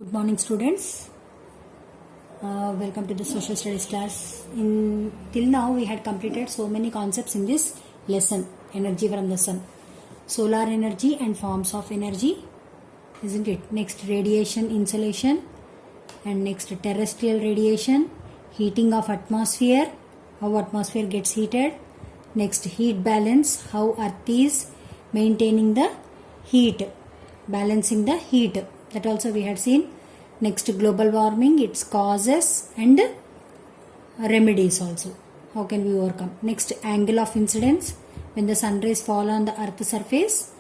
Good morning, students. Welcome to the social studies class. Till now we had completed so many concepts in this lesson. Energy from the sun, solar energy and forms of energy, isn't it? Next, radiation, insolation, and next terrestrial radiation, heating of atmosphere, how atmosphere gets heated. Next, heat balance, how earth is maintaining the heat, balancing the heat, that also we had seen. Next, global warming, its causes and remedies also, how can we overcome. Next, angle of incidence, when the sun rays fall on the earth surface,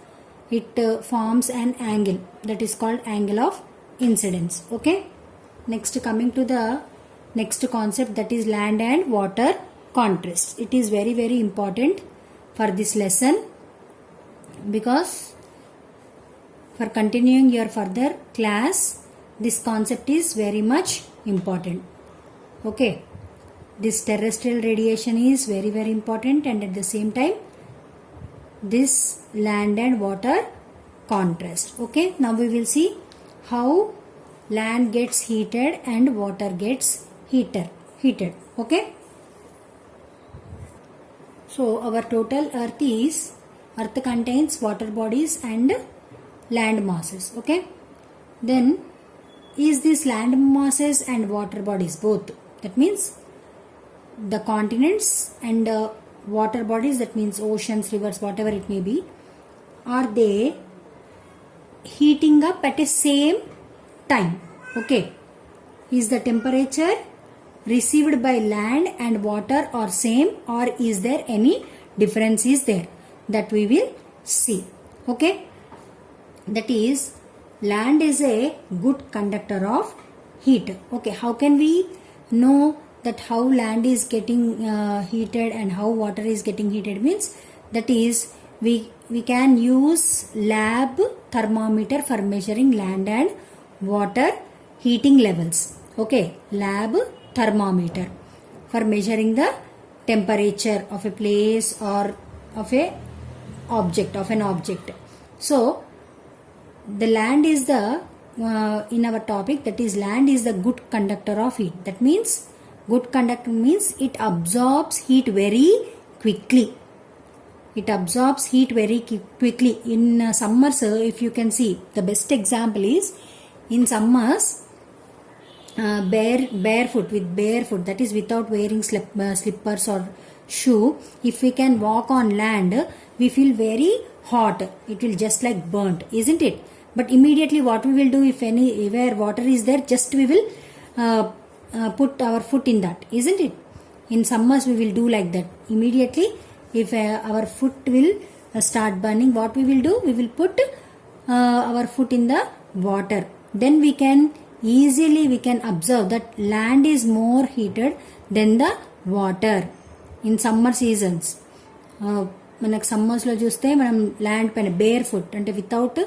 it forms an angle, that is called angle of incidence. Okay. Next, coming to the next concept, that is land and water contrast. It is very very important for this lesson, because for continuing your further class, this concept is very much important. Okay, this terrestrial radiation is very very important, and at the same time this land and water contrast. Okay, now we will see how land gets heated and water gets heated. Okay, so our total earth contains water bodies and land masses. Okay, then is this land masses and water bodies both, that means the continents and water bodies, that means oceans, rivers, whatever it may be, are they heating up at a same time? Okay, is the temperature received by land and water or same, or is there any difference is there? That we will see. Okay, that is, land is a good conductor of heat. Okay, how can we know that how land is getting heated and how water is getting heated? Means, that is, we can use lab thermometer for measuring land and water heating levels. Okay, lab thermometer for measuring the temperature of a place or of a object, of an object. So the land is the in our topic, that is, land is the good conductor of heat. That means, good conductor means it absorbs heat very quickly. It absorbs heat very quickly. In summers, if you can see, the best example is in summers, barefoot, that is without wearing slippers or shoe, if we can walk on land, we feel very hot. It will just like burnt, isn't it? But immediately what we will do, if anywhere water is there, just we will put our foot in that, isn't it? In summers we will do like that. Immediately if our foot will start burning, what we will do? We will put our foot in the water. Then we can easily observe that land is more heated than the water in summer seasons. మనకు సమ్మర్స్లో చూస్తే మనం land పైన bare foot, అంటే without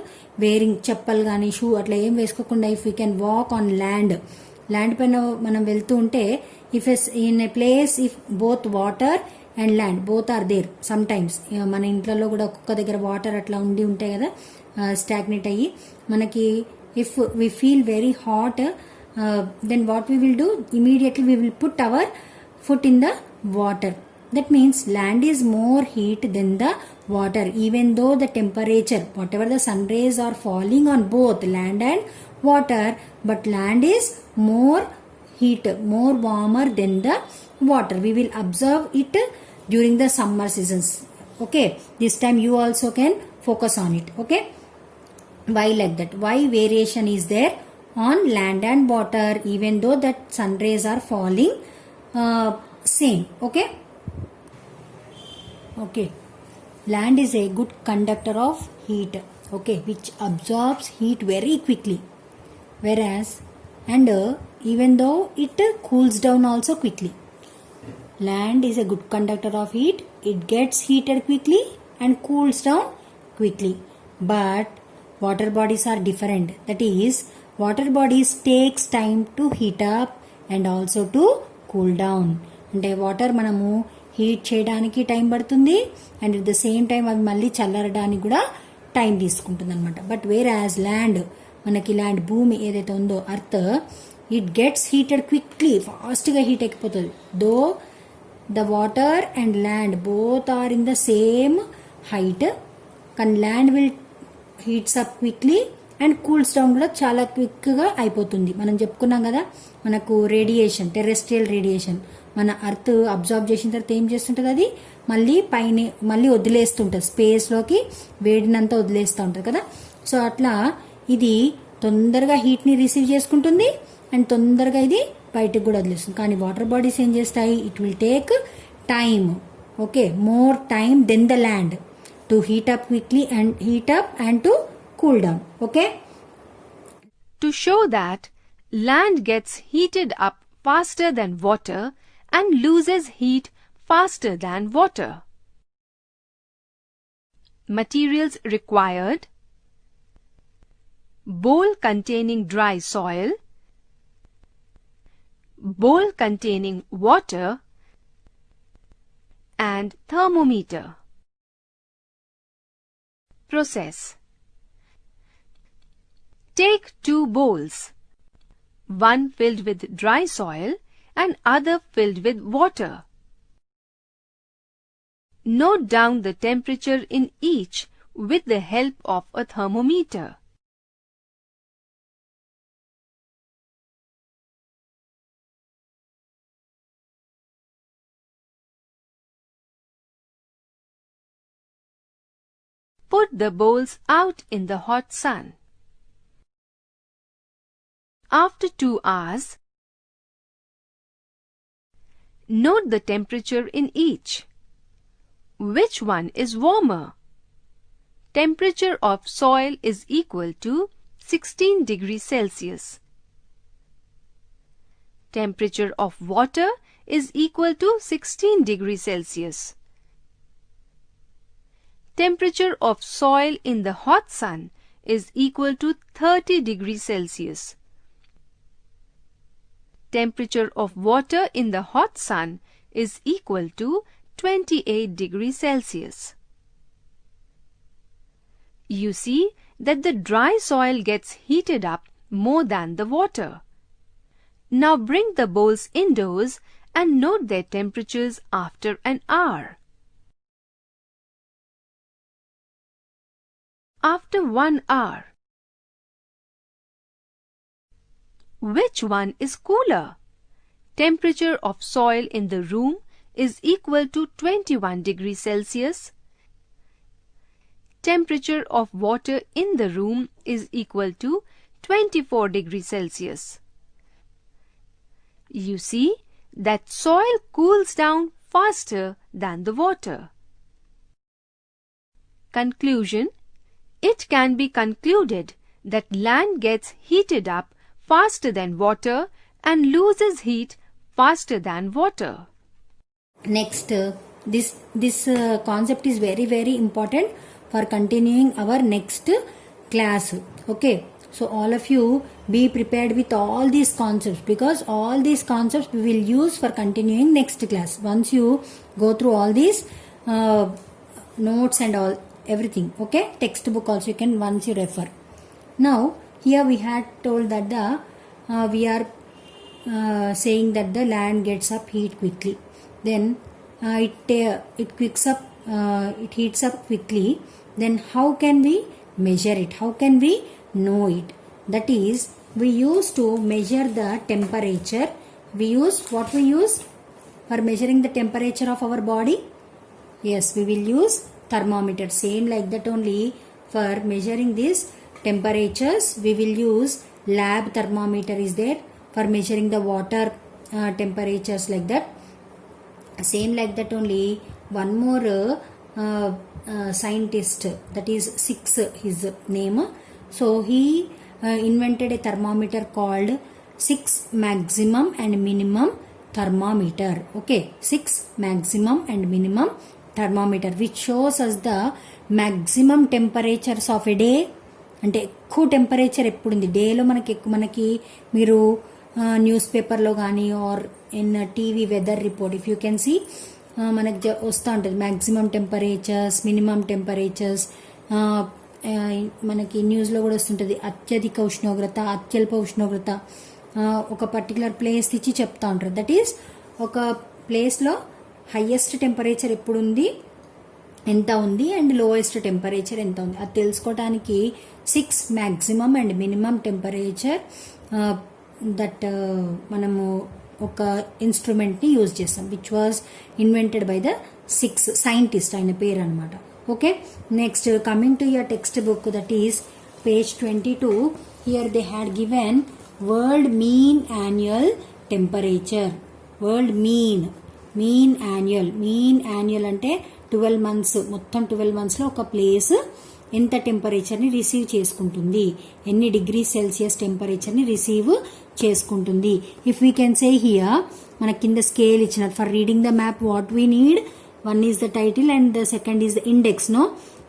wearing చెప్పల్ కానీ shoe అట్లా ఏం వేసుకోకుండా, if you can walk on land పైన మనం వెళ్తూ ఉంటే, if in a place if both water and land both are there, sometimes మన ఇంట్లో కూడా ఒక్కొక్క దగ్గర వాటర్ అట్లా ఉండి ఉంటాయి కదా, స్టాగ్నేట్ అయ్యి మనకి, if we feel very hot, then what we will do, immediately we will put our foot in the water. That means land is more heat than the water, even though the temperature, whatever the sun rays are falling on both land and water, but land is more heat, more warmer than the water. We will observe it during the summer seasons. Okay, this time you also can focus on it. Okay, why like that? Why variation is there on land and water, even though that sun rays are falling same? Okay, land is a good conductor of heat, okay, which absorbs heat very quickly, whereas and even though it cools down also quickly. Land is a good conductor of heat, it gets heated quickly and cools down quickly, but water bodies are different. That is, water bodies takes time to heat up and also to cool down. అంటే water మనము heat చేయడానికి time పడుతుంది, and at the same time అది మళ్ళీ చల్లరడానికి కూడా time తీసుకుంటుంది అనమాట. బట్ వేర్ యాజ్ ల్యాండ్ మనకి ల్యాండ్ భూమి ఏదైతే ఉందో earth, it gets heated quickly, ఫాస్ట్గా హీట్ ఎక్కిపోతుంది. Though the water and land both are in the same height, కానీ land will heats up quickly and cools down కూడా చాలా క్విక్గా అయిపోతుంది. మనం చెప్పుకున్నాం కదా, మనకు రేడియేషన్, టెరెస్ట్రియల్ రేడియేషన్ మన అర్త్ అబ్జార్బ్ చేసిన తర్వాత ఏం చేస్తుంటుంది, అది మళ్ళీ వదిలేస్తుంటుంది స్పేస్లోకి, వేడినంతా వదిలేస్తూ ఉంటుంది కదా. సో అట్లా ఇది తొందరగా హీట్ని రిసీవ్ చేసుకుంటుంది అండ్ తొందరగా ఇది బయటకు కూడా వదిలేస్తుంది. కానీ వాటర్ బాడీస్ ఏం చేస్తాయి, it will take time, okay, more time then the land to heat up quickly and to cool down. Okay. To show that land gets heated up faster than water and loses heat faster than water. Materials required: bowl containing dry soil, bowl containing water, and thermometer. Process: take 2 bowls, one filled with dry soil and other filled with water. Note down the temperature in each with the help of a thermometer. Put the bowls out in the hot sun. After 2 hours, note the temperature in each. Which one is warmer? Temperature of soil is equal to 16 degrees Celsius. Temperature of water is equal to 16 degrees Celsius. Temperature of soil in the hot sun is equal to 30 degrees Celsius. Temperature of water in the hot sun is equal to 28 degrees Celsius. You see that the dry soil gets heated up more than the water. Now bring the bowls indoors and note their temperatures after an hour. After 1 hour, which one is cooler? Temperature of soil in the room is equal to 21 degrees Celsius. Temperature of water in the room is equal to 24 degrees Celsius. You see that soil cools down faster than the water. Conclusion: it can be concluded that land gets heated up faster than water and loses heat faster than water. Next, this concept is very, very important for continuing our next class. Okay, so all of you be prepared with all these concepts, because all these concepts we will use for continuing next class. Once you go through all these notes and all everything, okay, textbook also you can once you refer. Now here we had told that we are saying that the land gets up heat quickly, then it heats up quickly. Then how can we measure it? How can we know it? That is, we use to measure the temperature. We use for measuring the temperature of our body. Yes, we will use thermometer. Same like that only, for measuring these temperatures we will use lab thermometer is there, for measuring the water temperatures, like that. Same like that only, one more scientist, that is Six, his name. So he invented a thermometer called 6 maximum and minimum thermometer. Okay, 6 maximum and minimum thermometer, which shows us the maximum temperatures of a day. అంటే ఎక్కువ temperature ఎప్పుడు ఉంది డేలో మనకి మీరు news పేపర్లో కానీ or in TV weather report, if you can see, మనకి వస్తూ ఉంటుంది మ్యాక్సిమం టెంపరేచర్స్, మినిమం టెంపరేచర్స్, మనకి న్యూస్లో కూడా వస్తుంటుంది అత్యధిక ఉష్ణోగ్రత, అత్యల్ప ఉష్ణోగ్రత, ఒక పర్టికులర్ ప్లేస్ ఇచ్చి చెప్తా ఉంటారు. దట్ ఈస్ ఒక ప్లేస్లో హయ్యెస్ట్ టెంపరేచర్ ఎప్పుడు ఉంది, ఎంత ఉంది, అండ్ లోయెస్ట్ టెంపరేచర్ ఎంత ఉంది అది తెలుసుకోవడానికి 6 maximum and minimum temperature that మనము ఒక ఇన్స్ట్రుమెంట్ని యూజ్ చేస్తాం, which was invented by the 6 scientist, ఆయన పేరు అనమాట. Okay, next coming to your text book, that is page 22. Here they had given world mean annual temperature. World mean annual అంటే 12 months, మొత్తం 12 మంత్స్లో ఒక ప్లేస్ ఎంత టెంపరేచర్ని రిసీవ్ చేసుకుంటుంది, ఎన్ని డిగ్రీ సెల్సియస్ టెంపరేచర్ని రిసీవ్ చేసుకుంటుంది. If we can say here, మన కింద స్కేల్ ఇచ్చినారు. For reading the map what we need, one is the title and the second is the index, no?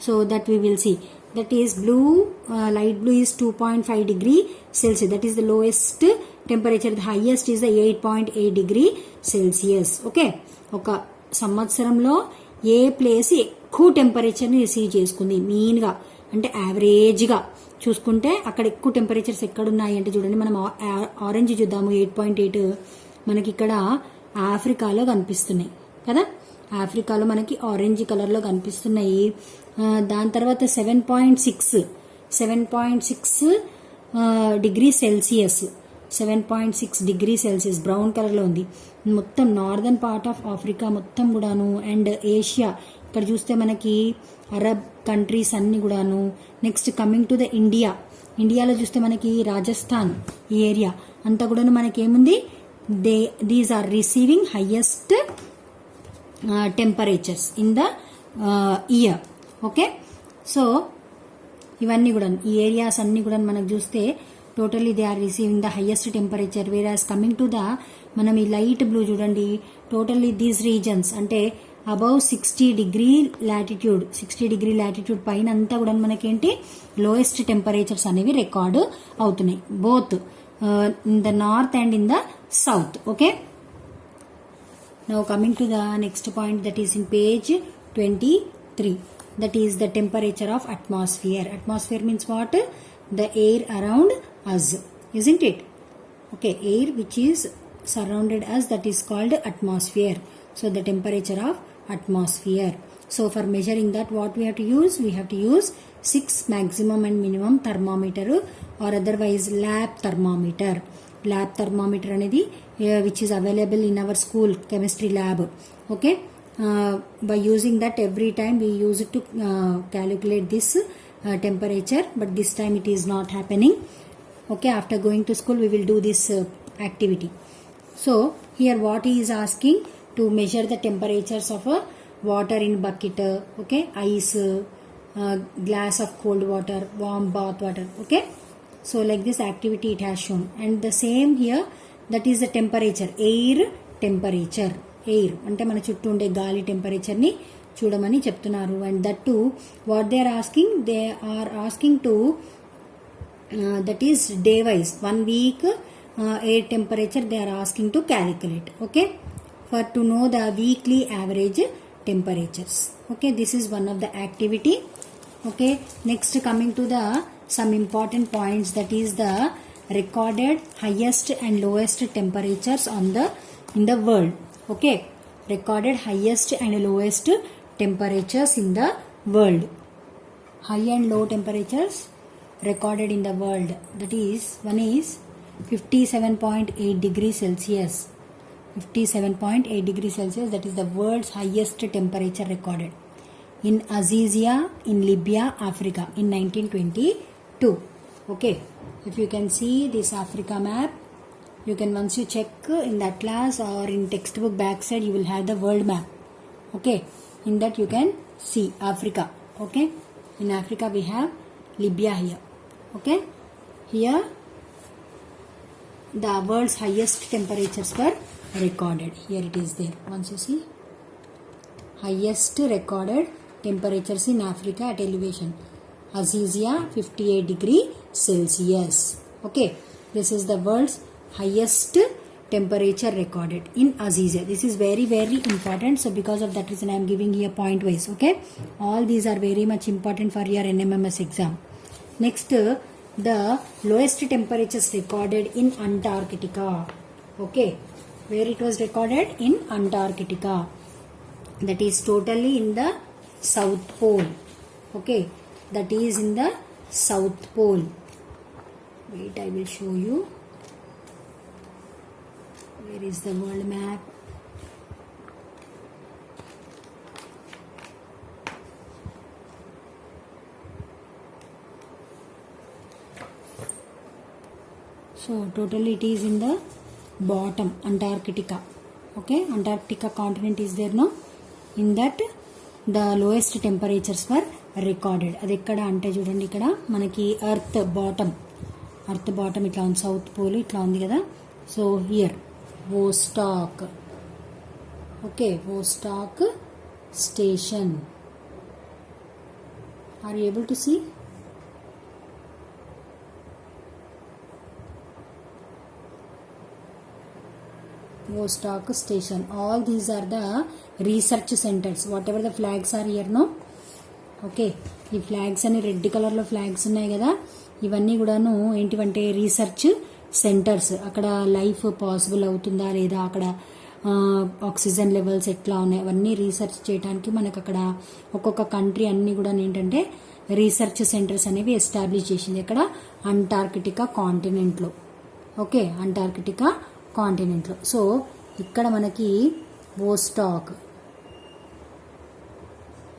So that we will see. That is blue, light blue is 2.5 degree Celsius. That is the lowest temperature. The highest is the 8.8 degree Celsius. Okay. ఒక సంవత్సరంలో ఏ place ఎక్కువ టెంపరేచర్ని receive చేసుకుంది మీన్గా, అంటే యావరేజ్గా చూసుకుంటే అక్కడ ఎక్కువ temperatures ఎక్కడున్నాయి అంటే చూడండి, మనం ఆరెంజ్ చూద్దాము. 8.8 మనకి ఇక్కడ ఆఫ్రికాలో కనిపిస్తున్నాయి కదా, ఆఫ్రికాలో మనకి ఆరెంజ్ కలర్లో కనిపిస్తున్నాయి. దాని తర్వాత 7.6 degree Celsius, 7.6 degree Celsius brown కలర్లో ఉంది. మొత్తం నార్దర్న్ పార్ట్ ఆఫ్ ఆఫ్రికా మొత్తం కూడాను, అండ్ ఏషియా ఇక్కడ చూస్తే మనకి అరబ్ కంట్రీస్ అన్ని కూడాను. నెక్స్ట్ కమింగ్ టు ద ఇండియాలో చూస్తే మనకి రాజస్థాన్ ఈ ఏరియా అంతా కూడాను మనకి ఏముంది, these are receiving highest temperatures in the year. Okay, so ఇవన్నీ కూడా ఈ ఏరియాస్ అన్ని కూడా మనకు చూస్తే totally they are receiving the highest temperature. Whereas coming to the మనం ఈ లైట్ బ్లూ చూడండి, టోటల్లీ దీస్ రీజన్స్ అంటే అబౌవ్ 60 డిగ్రీ లాటిట్యూడ్ పైన అంతా కూడా మనకేంటి లోయెస్ట్ టెంపరేచర్స్ అనేవి రికార్డు అవుతున్నాయి, both in the north and in the south. Okay, now coming to the next point, that is in page 23, that is the temperature of atmosphere. Atmosphere means what? The air around us, isn't it? Okay, air which is surrounded us, that is called atmosphere. So the temperature of atmosphere. So for measuring that, what we have to use? We have to use 6 maximum and minimum thermometer, or otherwise lab thermometer. Lab thermometer అనేది which is available in our school chemistry lab. Okay, by using that every time we use it to calculate this temperature, but this time it is not happening. Okay, after going to school we will do this activity. So here what he is asking, to measure the temperatures of a water in bucket, okay, ice, glass of cold water, warm bath water. Okay, so like this activity it has shown, and the same here, that is the temperature, air temperature. Air అంటే మన చుట్టూ ఉండే గాలి టెంపరేచర్ని చూడమని చెప్తున్నారు. And that to what they are asking to that is day wise 1 week air temperature they are asking to calculate. Okay, for to know the weekly average temperatures. Okay, this is one of the activity. Okay, next coming to the some important points, that is the recorded highest and lowest temperatures in the world. Okay, recorded highest and lowest temperatures in the world. High and low temperatures recorded in the world, that is, one is 57.8 degrees Celsius. 57.8 degrees Celsius, that is the world's highest temperature recorded in Azizia in Libya, Africa in 1922. Okay, if you can see this Africa map, you can, once you check in the atlas or in textbook backside, you will have the world map. Okay, in that you can see Africa. Okay, in Africa we have Libya here. Okay, here the world's highest temperatures were recorded. Here it is there. Once you see highest recorded temperatures in Africa at elevation, Azizia 58 degree Celsius. Okay, this is the world's highest temperature recorded in Azizia. This is very important. So because of that reason I am giving here point wise. Okay, all these are very much important for your NMMS exam. Next, the lowest temperatures recorded in Antarctica. Okay, where it was recorded? In Antarctica. That is totally in the South Pole. Okay, that is in the South Pole. Wait, I will show you. Where is the world map? So totally it is in the bottom, Antarctica. Okay, Antarctica continent is there, no? In that the lowest temperatures were recorded. అది ఎక్కడ అంటే చూడండి, ఇక్కడ మనకి earth bottom ఇట్లా ఉంది, south pole ఇట్లా ఉంది కదా. So here Vostok. Okay, Vostok station. Are you able to see? Vostok station. All these are the research centers. Whatever the flags are here, no? Okay, ఈ ఫ్లాగ్స్ అన్ని red colour లో flags ఉన్నాయి కదా, ఇవన్నీ కూడాను ఏంటివంటే రీసెర్చ్ సెంటర్స్. అక్కడ life possible అవుతుందా లేదా, అక్కడ ఆక్సిజన్ లెవెల్స్ ఎట్లా ఉన్నాయి, అవన్నీ రీసెర్చ్ చేయడానికి మనకు అక్కడ ఒక్కొక్క కంట్రీ అన్ని కూడా ఏంటంటే రీసెర్చ్ సెంటర్స్ అనేవి ఎస్టాబ్లిష్ చేసింది. ఇక్కడ అంటార్కిటికా కాంటినెంట్ లో. ఓకే, అంటార్కిటికా కాంటినెంట్ లో. సో ఇక్కడ మనకి Vostok,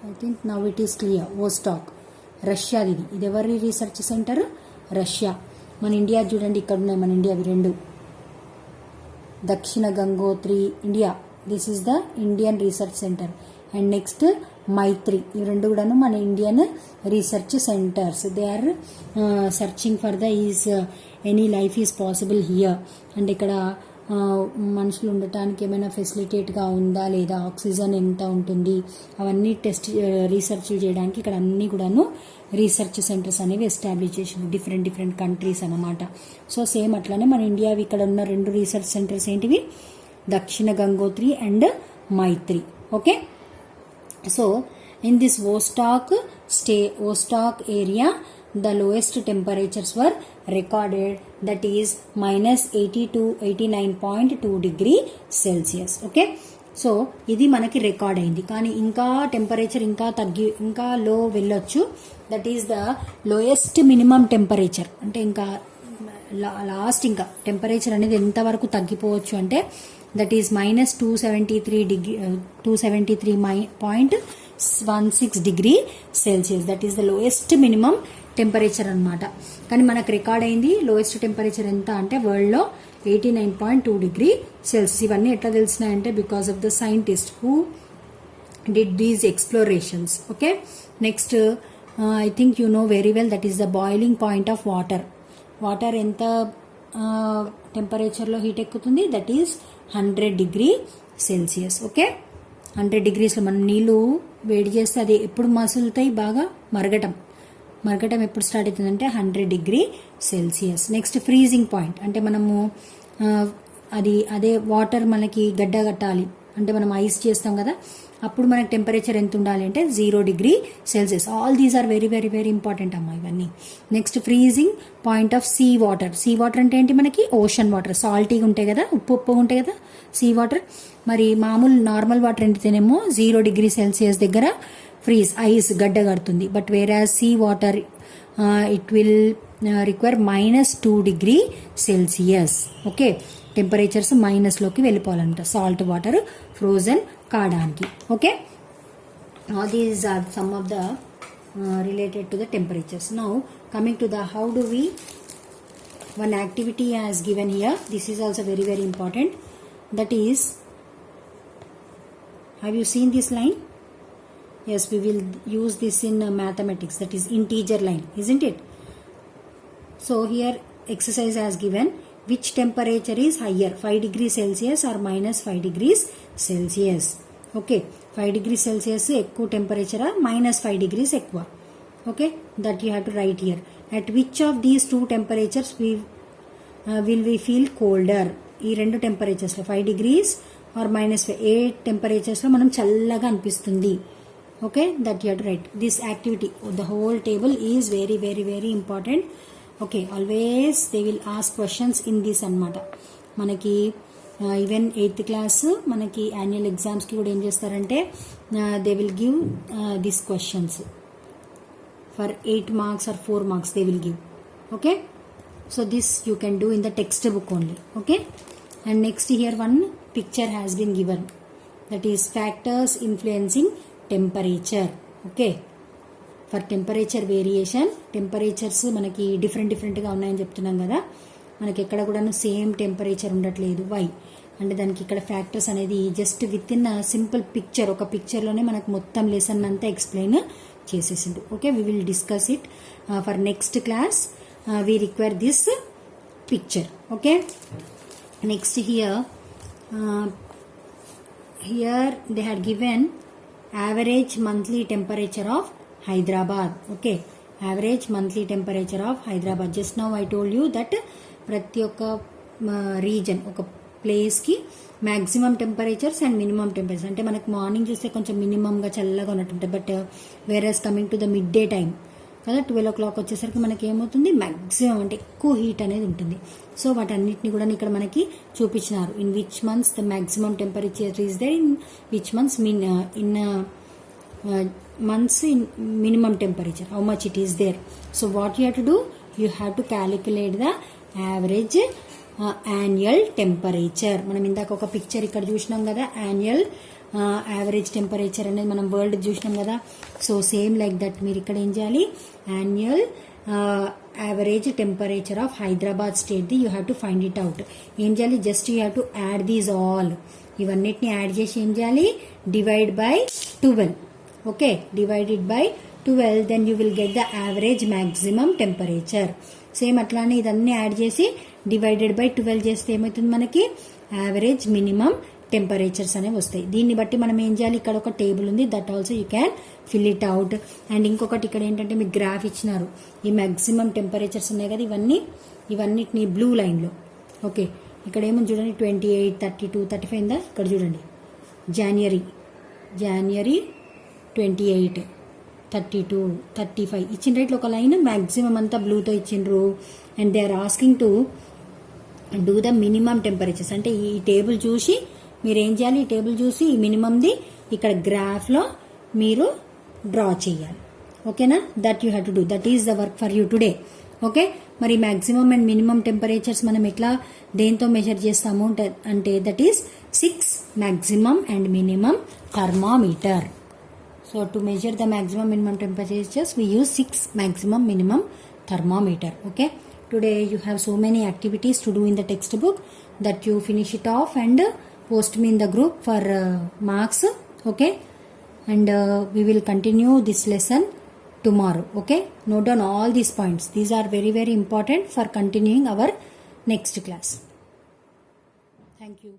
I think now it is clear. Vostok Russia. ఇది ఎవరి రీసెర్చ్ సెంటర్? రష్యా. మన ఇండియా చూడండి, ఇక్కడ ఉన్నాయి మన ఇండియావి రెండు. Dakshin Gangotri India, this is the Indian research center. And next Maitri, ఇవి రెండు కూడాను మన Indian research centers. They are searching for the is any life is possible here. And ఇక్కడ మనుషులు ఉండటానికి ఏమైనా ఫెసిలిటేట్గా ఉందా లేదా, ఆక్సిజన్ ఎంత ఉంటుంది, అవన్నీ టెస్ట్ రీసెర్చ్ చేయడానికి ఇక్కడ అన్ని కూడాను రీసెర్చ్ సెంటర్స్ అనేవి ఎస్టాబ్లిష్ చేసింది, డిఫరెంట్ కంట్రీస్ అన్నమాట. సో సేమ్ అట్లానే మన ఇండియావి ఇక్కడ ఉన్న రెండు రీసెర్చ్ సెంటర్స్ ఏంటివి? Dakshin Gangotri and Maitri. Okay, so in this Vostok area the lowest temperatures were recorded, that is minus 80 to 89.2 degree Celsius. Okay, so ఇది మనకి రికార్డ్ అయింది. కానీ ఇంకా టెంపరేచర్ ఇంకా లో వెళ్ళొచ్చు. That is the lowest minimum temperature. అంటే ఇంకా లాస్ట్ ఇంకా టెంపరేచర్ అనేది ఎంతవరకు తగ్గిపోవచ్చు అంటే that is minus 273.16 degree Celsius. That is the lowest minimum temperature అనమాట. కానీ మనకు రికార్డ్ అయింది లోయెస్ట్ టెంపరేచర్ ఎంత అంటే వరల్డ్లో 89.2 degree Celsius. ఇవన్నీ ఎట్లా తెలిసినాయంటే because of the scientist who did these explorations. Okay, next I think you know very well that is the boiling point of water. Water ఎంత టెంపరేచర్లో హీట్ ఎక్కుతుంది? That is 100 degree Celsius. Okay, 100 degreesలో మనం నీళ్ళు వేడి చేస్తే అది ఎప్పుడు మసులుతాయి? బాగా మరగటం ఎప్పుడు స్టార్ట్ అవుతుందంటే 100 degree Celsius. Next freezing point, అంటే మనము అదే వాటర్ మనకి గడ్డ కట్టాలి అంటే మనం ఐస్ చేస్తాం కదా, అప్పుడు మనకి టెంపరేచర్ ఎంత ఉండాలి అంటే 0 degree Celsius. All these are very important అమ్మా ఇవన్నీ. Next freezing point of sea water. Sea water అంటే ఏంటి? మనకి ఓషన్ వాటర్, సాల్టీగా ఉంటాయి కదా, ఉప్పుగా ఉంటాయి కదా సీ వాటర్. మరి మామూలు నార్మల్ వాటర్ ఎండితేనేమో 0 degree Celsius దగ్గర ఫ్రీజ్, ఐస్ గడ్డ కడుతుంది. But whereas sea water it will require -2 degree Celsius. Okay, temperatures మైనస్లోకి వెళ్ళిపోవాలంట సాల్ట్ వాటర్ ఫ్రోజన్ కావడానికి. Okay, these are some of the related to the temperatures. Now coming to the how do we, one activity has given here. This is also very important. That is, have you seen this line? Yes, we will use this in mathematics, that is integer line, isn't it? So here exercise has given which temperature is higher, 5 degrees Celsius or -5 degrees Celsius. Okay, 5 degrees Celsius ఎక్కువ temperature, -5 degrees ఎక్కువ. Okay, that you have to write here. At which of these two temperatures will we feel colder? ఈ రెండు టెంపరేచర్స్లో 5 degrees or -5 ఏ టెంపరేచర్స్లో మనం చల్లగా అనిపిస్తుంది. Okay, that you to right this activity. The whole table is very very very important. Okay, always they will ask questions in this అన్నమాట. మనకి even 8th class మనకి annual ఎగ్జామ్స్కి కూడా ఏం చేస్తారంటే they will give this questions for 8 marks or 4 marks they will give. Okay, so this you can do in the textbook only. Okay, and next here one picture has been given, that is factors influencing temperature. Okay, for temperature variation, temperatures మనకి డిఫరెంట్గా ఉన్నాయని చెప్తున్నాం కదా, మనకి ఎక్కడ కూడాను same temperature ఉండట్లేదు. Why అంటే దానికి ఇక్కడ ఫ్యాక్టర్స్ అనేది just with in simple picture, ఒక పిక్చర్లోనే మనకు మొత్తం లెసన్ అంతా ఎక్స్ప్లెయిన్ చేసేసిండు. Okay, we will discuss it for next class. We require this picture. Okay, next here they had given average monthly temperature of Hyderabad. Okay, average monthly temperature of Hyderabad. Just now I told you that ప్రతి ఒక్క region, ఒక ప్లేస్కి maximum temperatures and minimum temperature. అంటే మనకు morning చూస్తే కొంచెం మినిమంగా చల్లగా ఉన్నట్టుంటుంది, but whereas coming to the mid day time కదా, 12 o'clock వచ్చేసరికి మనకి ఏమవుతుంది, మ్యాక్సిమం అంటే ఎక్కువ హీట్ అనేది ఉంటుంది. సో వాటన్నిటిని కూడా ఇక్కడ మనకి చూపించినారు. In which months the maximum temperature is there, in which months in months in minimum temperature, how much it is there. So what you have to do, you have to calculate the average annual temperature. మనం ఇందాక ఒక picture ఇక్కడ చూసినాం కదా, annual average temperature అనేది మనం world చూసినాం కదా. సో సేమ్ లైక్ దట్ మీరు ఇక్కడ ఏం చేయాలి, annual average temperature of Hyderabad state the you have to find it out. ఏం చేయాలి, just you have to add these all, ఇవన్నిటిని యాడ్ చేసి ఏం చేయాలి, divide by 12. Okay, divided by 12, then you will get the average maximum temperature. Same అట్లానే ఇదన్నీ add చేసి divided by 12 చేస్తే ఏమవుతుంది, మనకి యావరేజ్ మినిమం టెంపరేచర్స్ అనేవి వస్తాయి. దీన్ని బట్టి మనం ఏం చేయాలి, ఇక్కడ ఒక టేబుల్ ఉంది, that also you can fill it out. And ఇంకొకటి ఇక్కడ ఏంటంటే మీకు గ్రాఫ్ ఇచ్చినారు, ఈ మ్యాక్సిమం టెంపరేచర్స్ ఉన్నాయి కదా, ఇవన్నిటిని బ్లూ లైన్లో. ఓకే, ఇక్కడ ఏమో చూడండి 28, 32, 35 ఉందా, ఇక్కడ చూడండి జనవరి 28, 32, 35 ఇచ్చిన రేట్లో ఒక లైన్ మ్యాక్సిమం అంతా బ్లూతో ఇచ్చిండ్రు. And they are asking to do the minimum temperatures. అంటే ఈ టేబుల్ చూసి మీరు ఏం చేయాలి, ఈ టేబుల్ చూసి ఈ మినిమంది ఇక్కడ గ్రాఫ్లో మీరు డ్రా చేయాలి. ఓకేనా, that you have to do, that is the work for you today. Okay, మరి మ్యాక్సిమం అండ్ మినిమం టెంపరేచర్స్ మనం ఎట్లా దేంతో మెజర్ చేస్తాము అంటే that is 6 maximum and minimum thermometer. So to measure the maximum minimum temperatures, we use 6 maximum minimum thermometer. Okay, today you have so many activities to do in the textbook, that you finish it off and post me in the group for marks. Okay, and we will continue this lesson tomorrow. Okay, note down all these points, these are very very important for continuing our next class. Thank you.